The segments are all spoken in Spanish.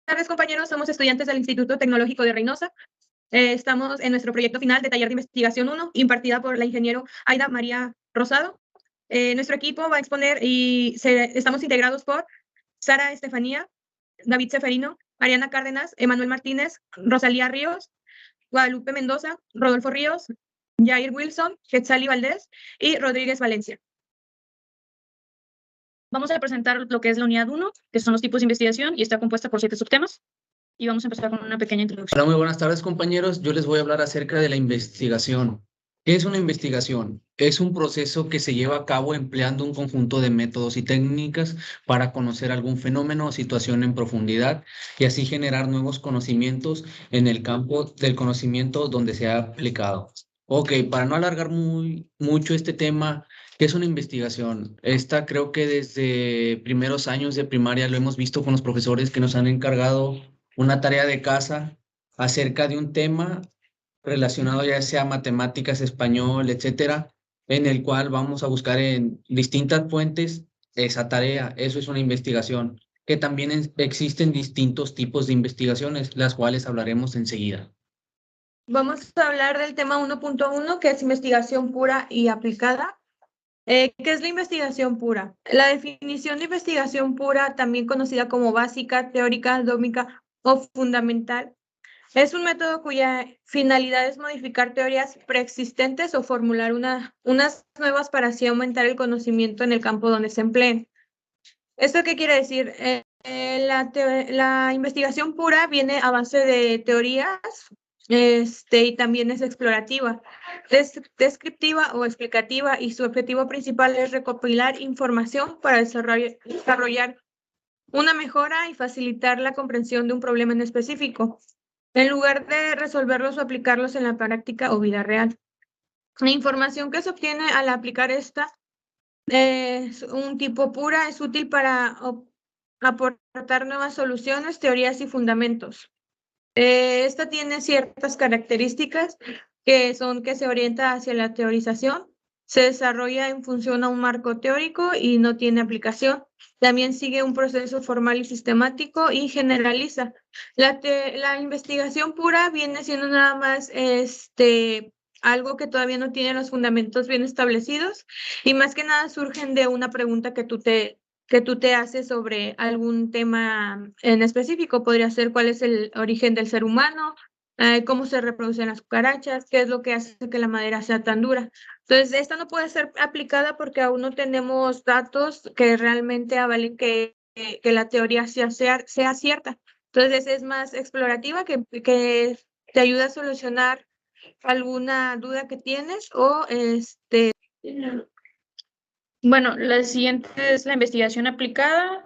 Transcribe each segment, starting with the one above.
tardes, compañeros. Somos estudiantes del Instituto Tecnológico de Reynosa. Estamos en nuestro proyecto final de taller de investigación 1, impartida por la ingeniero Aida María Rosado. Nuestro equipo va a exponer estamos integrados por Sara Estefanía, David Seferino, Mariana Cárdenas, Emanuel Martínez, Rosalía Ríos, Guadalupe Mendoza, Rodolfo Ríos, Jair Wilson, Quetzali Valdés y Rodríguez Valencia. Vamos a presentar lo que es la unidad 1, que son los tipos de investigación, y está compuesta por 7 subtemas. Y vamos a empezar con una pequeña introducción. Hola, muy buenas tardes, compañeros. Yo les voy a hablar acerca de la investigación. ¿Qué es una investigación? Es un proceso que se lleva a cabo empleando un conjunto de métodos y técnicas para conocer algún fenómeno o situación en profundidad y así generar nuevos conocimientos en el campo del conocimiento donde se ha aplicado. Ok, para no alargar mucho este tema, ¿qué es una investigación? Esta creo que desde primeros años de primaria lo hemos visto con los profesores que nos han encargado una tarea de casa acerca de un tema relacionado ya sea matemáticas, español, etcétera, en el cual vamos a buscar en distintas fuentes esa tarea. Eso es una investigación, que también existen distintos tipos de investigaciones, las cuales hablaremos enseguida. Vamos a hablar del tema 1.1, que es investigación pura y aplicada. ¿Qué es la investigación pura? La definición de investigación pura, también conocida como básica, teórica, dogmática o fundamental, es un método cuya finalidad es modificar teorías preexistentes o formular unas nuevas para así aumentar el conocimiento en el campo donde se empleen. ¿Esto qué quiere decir? La investigación pura viene a base de teorías y también es explorativa, descriptiva o explicativa, y su objetivo principal es recopilar información para desarrollar una mejora y facilitar la comprensión de un problema en específico, en lugar de resolverlos o aplicarlos en la práctica o vida real. La información que se obtiene al aplicar esta es un tipo pura, es útil para aportar nuevas soluciones, teorías y fundamentos. Esta tiene ciertas características que son que se orienta hacia la teorización, se desarrolla en función a un marco teórico y no tiene aplicación. También sigue un proceso formal y sistemático y generaliza. La investigación pura viene siendo nada más algo que todavía no tiene los fundamentos bien establecidos y más que nada surgen de una pregunta que tú te haces sobre algún tema en específico. Podría ser cuál es el origen del ser humano, cómo se reproducen las cucarachas, qué es lo que hace que la madera sea tan dura. Entonces, esta no puede ser aplicada porque aún no tenemos datos que realmente avalen que la teoría sea cierta. Entonces, es más explorativa, que te ayuda a solucionar alguna duda que tienes o Bueno, la siguiente es la investigación aplicada.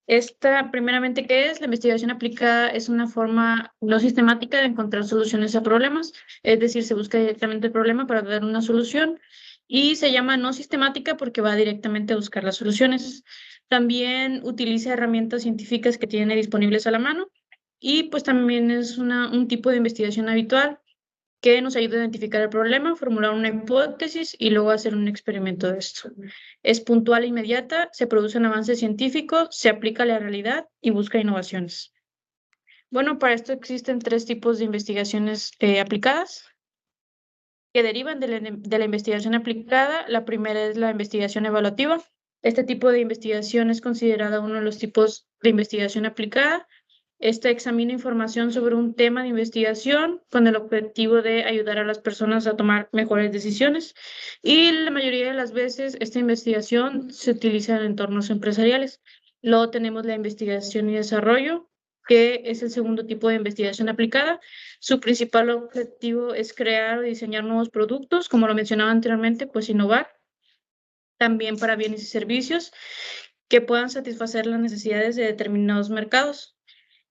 Esta, primeramente, ¿qué es? La investigación aplicada es una forma no sistemática de encontrar soluciones a problemas, es decir, se busca directamente el problema para dar una solución, y se llama no sistemática porque va directamente a buscar las soluciones. También utiliza herramientas científicas que tiene disponibles a la mano, y pues también es un tipo de investigación habitual que nos ayuda a identificar el problema, formular una hipótesis y luego hacer un experimento de esto. Es puntual e inmediata, se producen avances científicos, se aplica a la realidad y busca innovaciones. Bueno, para esto existen 3 tipos de investigaciones aplicadas que derivan de la investigación aplicada. La primera es la investigación evaluativa. Este tipo de investigación es considerada uno de los tipos de investigación aplicada. Esta examina información sobre un tema de investigación con el objetivo de ayudar a las personas a tomar mejores decisiones, y la mayoría de las veces esta investigación se utiliza en entornos empresariales. Luego tenemos la investigación y desarrollo, que es el segundo tipo de investigación aplicada. Su principal objetivo es crear o diseñar nuevos productos, como lo mencionaba anteriormente, pues innovar, también para bienes y servicios que puedan satisfacer las necesidades de determinados mercados,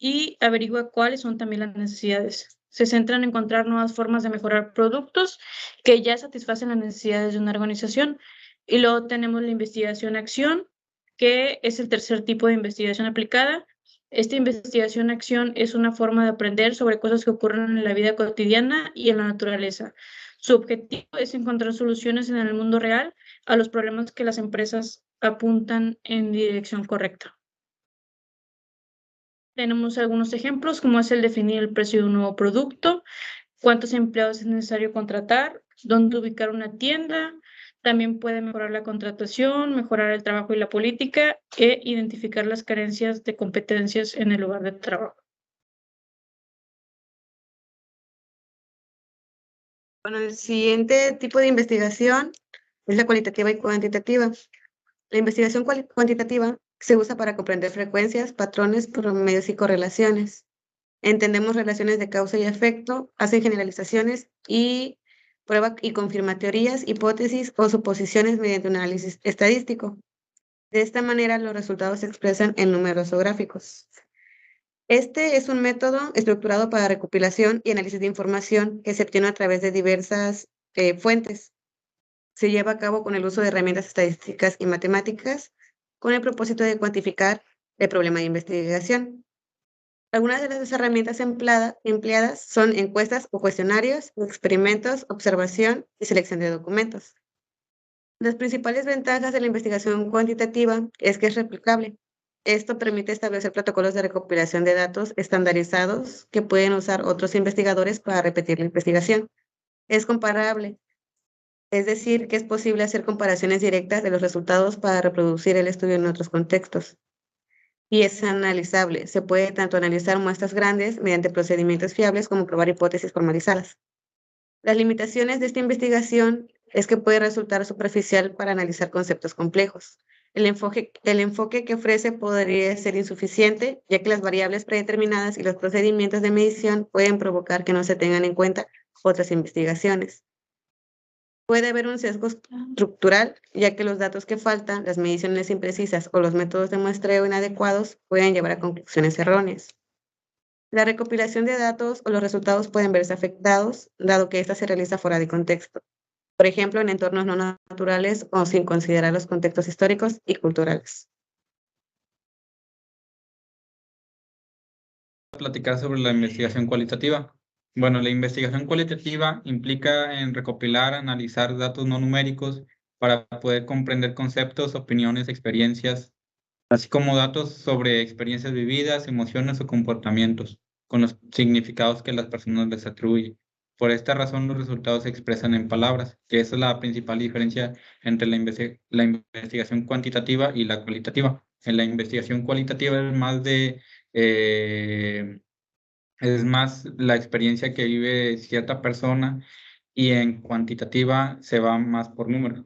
y averigua cuáles son también las necesidades. Se centran en encontrar nuevas formas de mejorar productos que ya satisfacen las necesidades de una organización. Y luego tenemos la investigación-acción, que es el tercer tipo de investigación aplicada. Esta investigación-acción es una forma de aprender sobre cosas que ocurren en la vida cotidiana y en la naturaleza. Su objetivo es encontrar soluciones en el mundo real a los problemas que las empresas apuntan en dirección correcta. Tenemos algunos ejemplos, como es el definir el precio de un nuevo producto, cuántos empleados es necesario contratar, dónde ubicar una tienda. También puede mejorar la contratación, mejorar el trabajo y la política e identificar las carencias de competencias en el lugar de trabajo. Bueno, el siguiente tipo de investigación es la cualitativa y cuantitativa. La investigación cuantitativa se usa para comprender frecuencias, patrones, promedios y correlaciones. Entendemos relaciones de causa y efecto, hacen generalizaciones y prueba y confirma teorías, hipótesis o suposiciones mediante un análisis estadístico. De esta manera, los resultados se expresan en números o gráficos. Este es un método estructurado para recopilación y análisis de información que se obtiene a través de diversas fuentes. Se lleva a cabo con el uso de herramientas estadísticas y matemáticas con el propósito de cuantificar el problema de investigación. Algunas de las herramientas empleadas son encuestas o cuestionarios, experimentos, observación y selección de documentos. Las principales ventajas de la investigación cuantitativa es que es replicable. Esto permite establecer protocolos de recopilación de datos estandarizados que pueden usar otros investigadores para repetir la investigación. Es comparable, es decir, que es posible hacer comparaciones directas de los resultados para reproducir el estudio en otros contextos. Y es analizable. Se puede tanto analizar muestras grandes mediante procedimientos fiables como probar hipótesis formalizadas. Las limitaciones de esta investigación es que puede resultar superficial para analizar conceptos complejos. El enfoque que ofrece podría ser insuficiente, ya que las variables predeterminadas y los procedimientos de medición pueden provocar que no se tengan en cuenta otras investigaciones. Puede haber un sesgo estructural, ya que los datos que faltan, las mediciones imprecisas o los métodos de muestreo inadecuados pueden llevar a conclusiones erróneas. La recopilación de datos o los resultados pueden verse afectados, dado que ésta se realiza fuera de contexto. Por ejemplo, en entornos no naturales o sin considerar los contextos históricos y culturales. Platicar sobre la investigación cualitativa. Bueno, la investigación cualitativa implica en recopilar, analizar datos no numéricos para poder comprender conceptos, opiniones, experiencias, así como datos sobre experiencias vividas, emociones o comportamientos, con los significados que las personas les atribuyen. Por esta razón, los resultados se expresan en palabras, que esa es la principal diferencia entre la investigación cuantitativa y la cualitativa. En la investigación cualitativa es más la experiencia que vive cierta persona, y en cuantitativa se va más por números.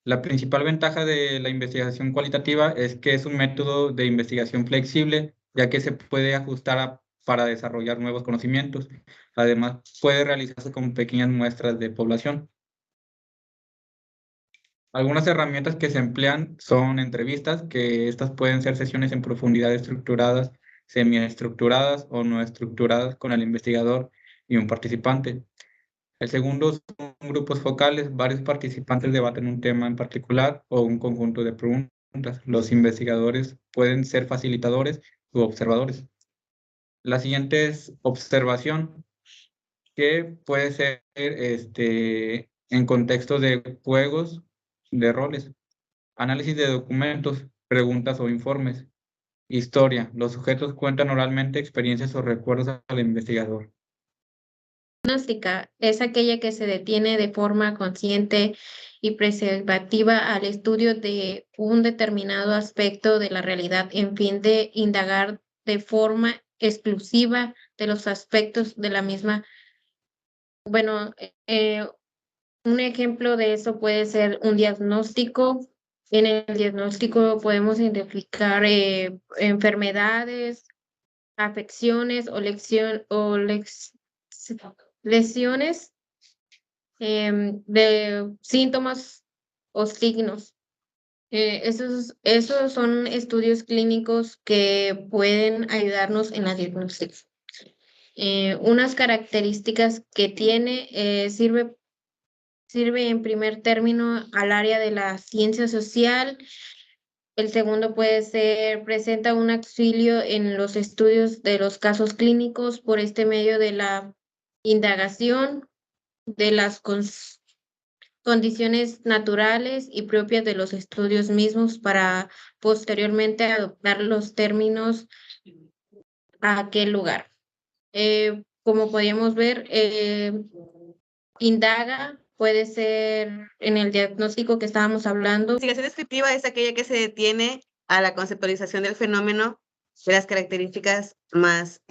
La principal ventaja de la investigación cualitativa es que es un método de investigación flexible, ya que se puede ajustar para desarrollar nuevos conocimientos. Además, puede realizarse con pequeñas muestras de población. Algunas herramientas que se emplean son entrevistas, que estas pueden ser sesiones en profundidad estructuradas, semiestructuradas o no estructuradas con el investigador y un participante. El segundo son grupos focales. Varios participantes debaten un tema en particular o un conjunto de preguntas. Los investigadores pueden ser facilitadores u observadores. La siguiente es observación, que puede ser en contexto de juegos de roles. Análisis de documentos, preguntas o informes. Historia. Los sujetos cuentan oralmente experiencias o recuerdos al investigador. Diagnóstica es aquella que se detiene de forma consciente y preservativa al estudio de un determinado aspecto de la realidad en fin de indagar de forma exclusiva de los aspectos de la misma. Bueno, un ejemplo de eso puede ser un diagnóstico. En el diagnóstico podemos identificar enfermedades, afecciones o lesiones de síntomas o signos. Esos son estudios clínicos que pueden ayudarnos en la diagnóstica. Unas características que tiene, sirve en primer término al área de la ciencia social. El segundo puede ser, presenta un auxilio en los estudios de los casos clínicos por este medio de la indagación de las condiciones naturales y propias de los estudios mismos para posteriormente adoptar los términos a aquel lugar. Como podíamos ver, indaga, puede ser en el diagnóstico que estábamos hablando. La investigación descriptiva es aquella que se detiene a la conceptualización del fenómeno de las características más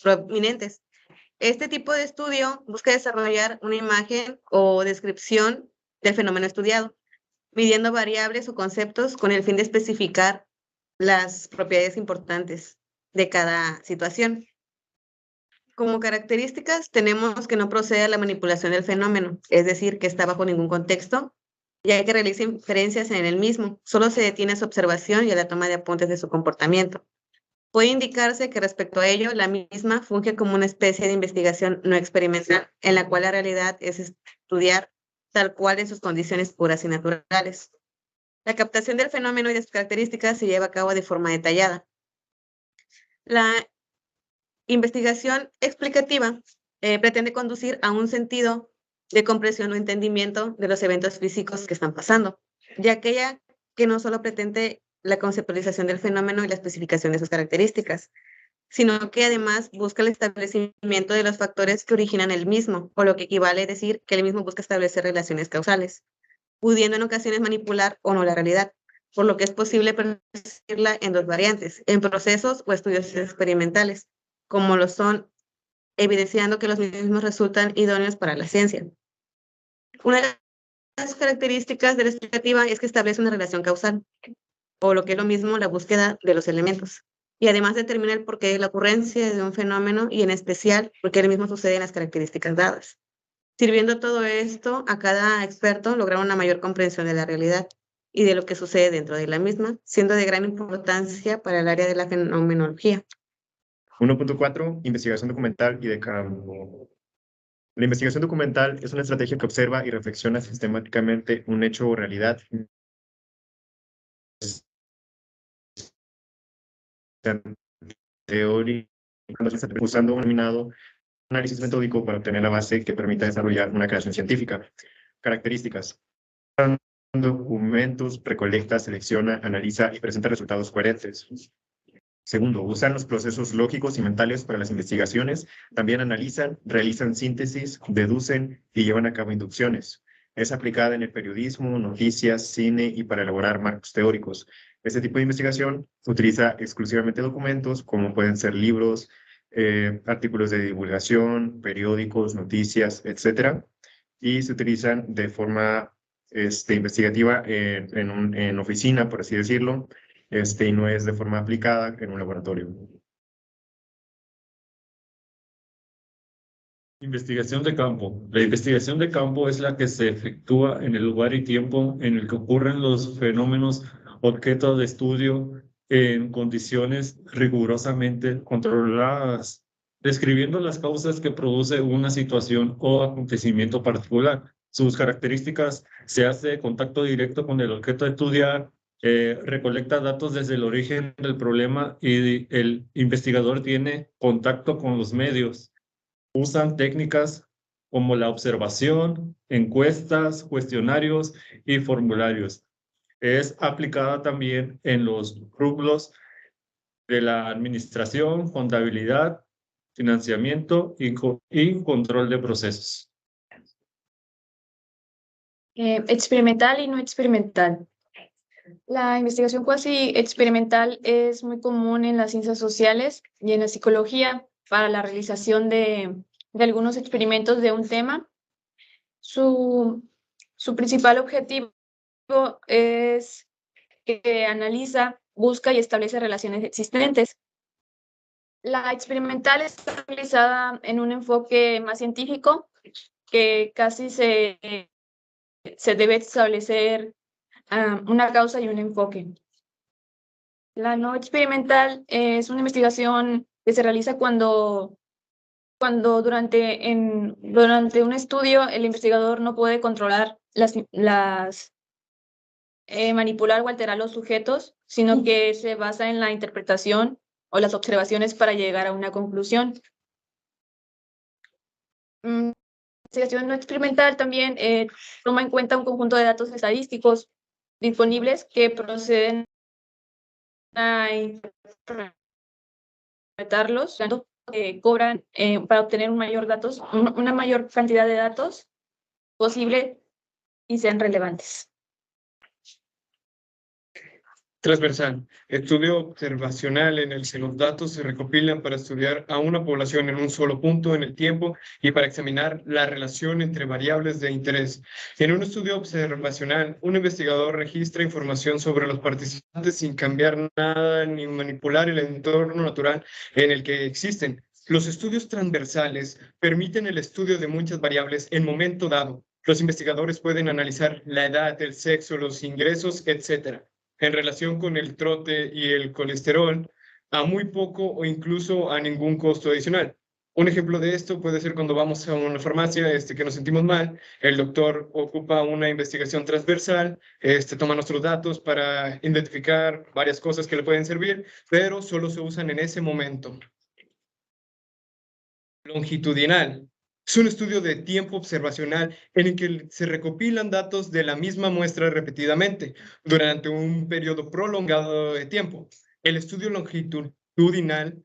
prominentes. Este tipo de estudio busca desarrollar una imagen o descripción del fenómeno estudiado, midiendo variables o conceptos con el fin de especificar las propiedades importantes de cada situación. Como características, tenemos que no procede a la manipulación del fenómeno, es decir, que está bajo ningún contexto, ya que realiza inferencias en el mismo, solo se detiene a su observación y a la toma de apuntes de su comportamiento. Puede indicarse que respecto a ello, la misma funge como una especie de investigación no experimental, en la cual la realidad es estudiar tal cual en sus condiciones puras y naturales. La captación del fenómeno y de sus características se lleva a cabo de forma detallada. La investigación explicativa pretende conducir a un sentido de comprensión o entendimiento de los eventos físicos que están pasando, y aquella que no solo pretende la conceptualización del fenómeno y la especificación de sus características, sino que además busca el establecimiento de los factores que originan el mismo, o lo que equivale a decir que el mismo busca establecer relaciones causales, pudiendo en ocasiones manipular o no la realidad, por lo que es posible percibirla en dos variantes, en procesos o estudios experimentales, como lo son, evidenciando que los mismos resultan idóneos para la ciencia. Una de las características de la explicativa es que establece una relación causal, o lo que es lo mismo, la búsqueda de los elementos, y además determina el porqué de la ocurrencia de un fenómeno y en especial porque el mismo sucede en las características dadas, sirviendo todo esto a cada experto lograr una mayor comprensión de la realidad y de lo que sucede dentro de la misma, siendo de gran importancia para el área de la fenomenología. 1.4. Investigación documental y de campo. La investigación documental es una estrategia que observa y reflexiona sistemáticamente un hecho o realidad teórica usando un denominado análisis metódico para obtener la base que permita desarrollar una creación científica. Características. Documentos, recolecta, selecciona, analiza y presenta resultados coherentes. Segundo, usan los procesos lógicos y mentales para las investigaciones. También analizan, realizan síntesis, deducen y llevan a cabo inducciones. Es aplicada en el periodismo, noticias, cine y para elaborar marcos teóricos. Este tipo de investigación utiliza exclusivamente documentos, como pueden ser libros, artículos de divulgación, periódicos, noticias, etc. Y se utilizan de forma investigativa en oficina, por así decirlo, y no es de forma aplicada en un laboratorio. Investigación de campo. La investigación de campo es la que se efectúa en el lugar y tiempo en el que ocurren los fenómenos objeto de estudio en condiciones rigurosamente controladas, describiendo las causas que produce una situación o acontecimiento particular. Sus características: se hace contacto directo con el objeto de estudiar, recolecta datos desde el origen del problema y el investigador tiene contacto con los medios. Usan técnicas como la observación, encuestas, cuestionarios y formularios. Es aplicada también en los rubros de la administración, contabilidad, financiamiento y control de procesos. Experimental y no experimental. La investigación cuasi experimental es muy común en las ciencias sociales y en la psicología para la realización de algunos experimentos de un tema. Su principal objetivo es que analiza, busca y establece relaciones existentes. La experimental está realizada en un enfoque más científico, que casi se debe establecer una causa y un enfoque. La no experimental es una investigación que se realiza cuando durante un estudio el investigador no puede controlar manipular o alterar los sujetos, sino que se basa en la interpretación o las observaciones para llegar a una conclusión. La investigación no experimental también toma en cuenta un conjunto de datos estadísticos disponibles que proceden a interpretarlos, cobran para obtener una mayor cantidad de datos posible y sean relevantes. Transversal. Estudio observacional en el que los datos se recopilan para estudiar a una población en un solo punto en el tiempo y para examinar la relación entre variables de interés. En un estudio observacional, un investigador registra información sobre los participantes sin cambiar nada ni manipular el entorno natural en el que existen. Los estudios transversales permiten el estudio de muchas variables en momento dado. Los investigadores pueden analizar la edad, el sexo, los ingresos, etc. En relación con el trote y el colesterol, a muy poco o incluso a ningún costo adicional. Un ejemplo de esto puede ser cuando vamos a una farmacia que nos sentimos mal, el doctor ocupa una investigación transversal, toma nuestros datos para identificar varias cosas que le pueden servir, pero solo se usan en ese momento. Longitudinal. Es un estudio de tiempo observacional en el que se recopilan datos de la misma muestra repetidamente durante un periodo prolongado de tiempo. El estudio longitudinal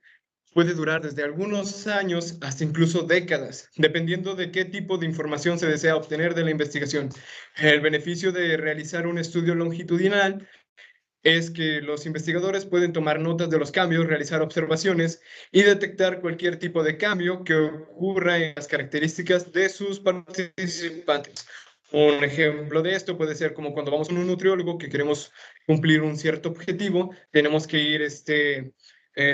puede durar desde algunos años hasta incluso décadas, dependiendo de qué tipo de información se desea obtener de la investigación. El beneficio de realizar un estudio longitudinal es que los investigadores pueden tomar notas de los cambios, realizar observaciones y detectar cualquier tipo de cambio que ocurra en las características de sus participantes. Un ejemplo de esto puede ser como cuando vamos a un nutriólogo que queremos cumplir un cierto objetivo, tenemos que ir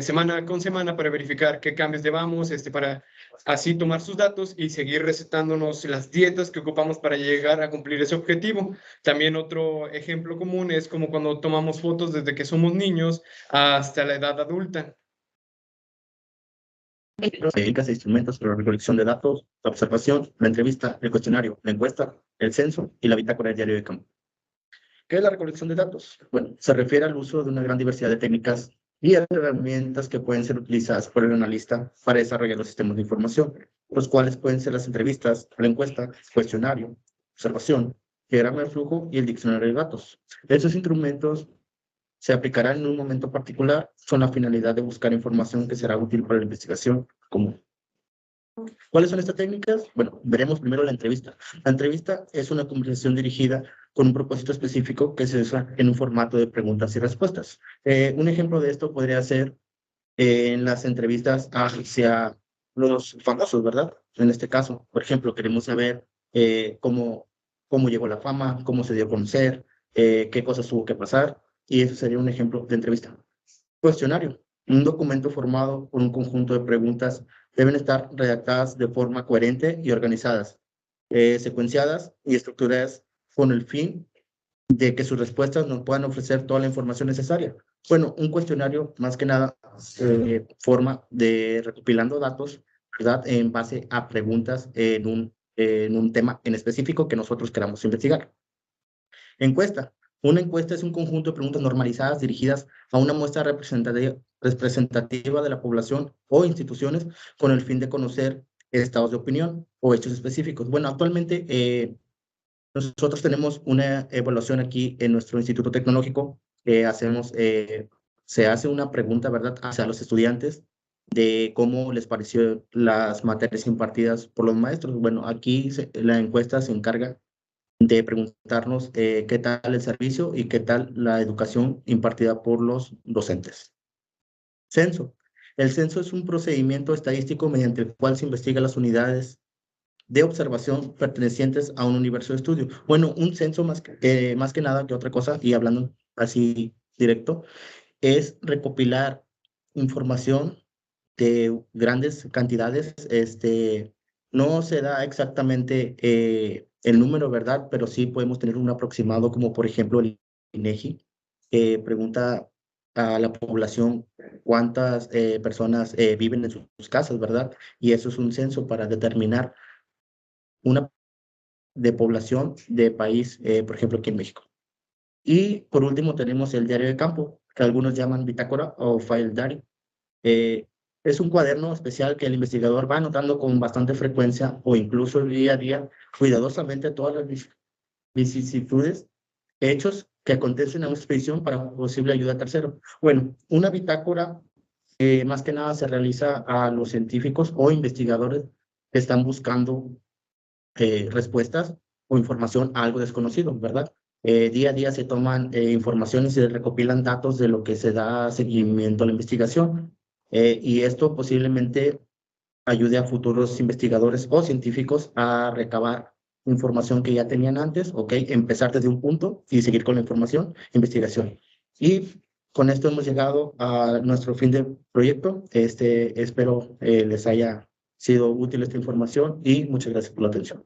semana con semana para verificar qué cambios llevamos, para así tomar sus datos y seguir recetándonos las dietas que ocupamos para llegar a cumplir ese objetivo. También otro ejemplo común es como cuando tomamos fotos desde que somos niños hasta la edad adulta. Se dedica a instrumentos para la recolección de datos, la observación, la entrevista, el cuestionario, la encuesta, el censo y la bitácora del diario de campo. ¿Qué es la recolección de datos? Bueno, se refiere al uso de una gran diversidad de técnicas y herramientas que pueden ser utilizadas por el analista para desarrollar los sistemas de información, los cuales pueden ser las entrevistas, la encuesta, cuestionario, observación, diagrama de flujo y el diccionario de datos. Estos instrumentos se aplicarán en un momento particular con la finalidad de buscar información que será útil para la investigación común. ¿Cuáles son estas técnicas? Bueno, veremos primero la entrevista. La entrevista es una conversación dirigida con un propósito específico que se usa en un formato de preguntas y respuestas. Un ejemplo de esto podría ser en las entrevistas hacia los famosos, ¿verdad? En este caso, por ejemplo, queremos saber cómo llegó la fama, cómo se dio a conocer, qué cosas tuvo que pasar, y eso sería un ejemplo de entrevista. Cuestionario. Un documento formado por un conjunto de preguntas deben estar redactadas de forma coherente y organizadas, secuenciadas y estructuradas con el fin de que sus respuestas nos puedan ofrecer toda la información necesaria. Bueno, un cuestionario, más que nada, forma de recopilando datos, ¿verdad? En base a preguntas en un tema en específico que nosotros queramos investigar. Encuesta. Una encuesta es un conjunto de preguntas normalizadas dirigidas a una muestra representativa de la población o instituciones con el fin de conocer estados de opinión o hechos específicos. Bueno, actualmente nosotros tenemos una evaluación aquí en nuestro Instituto Tecnológico que se hace una pregunta, ¿verdad?, hacia los estudiantes de cómo les pareció las materias impartidas por los maestros. Bueno, aquí la encuesta se encarga de preguntarnos qué tal el servicio y qué tal la educación impartida por los docentes. Censo. El censo es un procedimiento estadístico mediante el cual se investigan las unidades de observación pertenecientes a un universo de estudio. Bueno, un censo más que nada que otra cosa, y hablando así directo, es recopilar información de grandes cantidades. No se da exactamente el número, ¿verdad? Pero sí podemos tener un aproximado, como por ejemplo el INEGI, pregunta a la población cuántas personas viven en sus casas, ¿verdad? Y eso es un censo para determinar una de población de país, por ejemplo, aquí en México. Y por último tenemos el diario de campo, que algunos llaman bitácora o file diary. Es un cuaderno especial que el investigador va anotando con bastante frecuencia o incluso día a día, cuidadosamente todas las vicisitudes, hechos que acontecen en una expedición para posible ayuda a tercero. Bueno, una bitácora más que nada se realiza a los científicos o investigadores que están buscando respuestas o información a algo desconocido, ¿verdad? Día a día se toman informaciones y se recopilan datos de lo que se da seguimiento a la investigación. Y esto posiblemente ayude a futuros investigadores o científicos a recabar información que ya tenían antes, ¿ok? Empezar desde un punto y seguir con la información, investigación. Y con esto hemos llegado a nuestro fin del proyecto. Espero les haya sido útil esta información y muchas gracias por la atención.